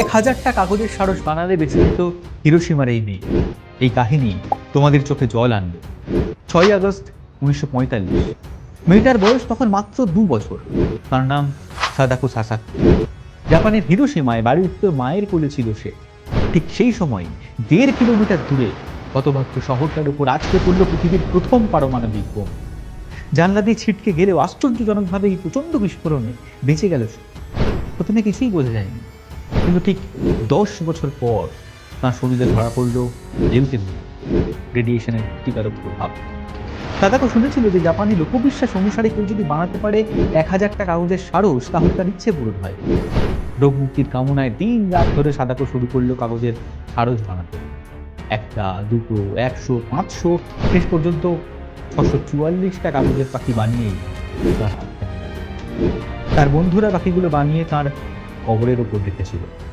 1000টা কাগজের সারস বানালে বেঁচে যেত হিরোশিমার এই মেয়ে। এই কাহিনী তোমাদের চোখে জল আনবে। 6ই আগস্ট 1945। মেয়েটার বয়স তখন মাত্র 2 বছর। তার নাম সাদাকো সাসাকি। জাপানের হিরোশিমায় বাড়ির উত্তর মায়ের কোলে ছিল সে। ঠিক সেই সময় 1.5 কিলোমিটার দূরে হতভাগ্য শহরটার উপর আছড়ে পড়ল পৃথিবীর প্রথম পারমাণবিক বোম। জানলা দিয়ে ছিটকে গেলেও আশ্চর্যজনকভাবে এই প্রচণ্ড বিস্ফোরণে বেঁচে গেল সে। প্রথমে কিছুই বোঝা যায়নি, কিন্তু ঠিক 10 বছর পর তার শরীরে ধরা পড়ল লিউকেমিয়া, রেডিয়েশনের ক্ষতিকারক প্রভাব। সাদাকো শুনেছিল যে জাপানি লোকবিশ্বাস অনুসারে কেউ যদি বানাতে পারে 1000টা কাগজের সারস, তাহলে তার ইচ্ছে পূরণ হয়। রোগ মুক্তির কামনায় দিন রাত ধরে সাদাকো শুরু করলো কাগজের সারস বানাতে। 1টা, 2টো, 100, 500, শেষ পর্যন্ত 644টা কাগজের পাখি বানিয়েই তার হাত থেকে গেল। তার বন্ধুরা পাখিগুলো বানিয়ে তার কবরের উপর রেখেছিল।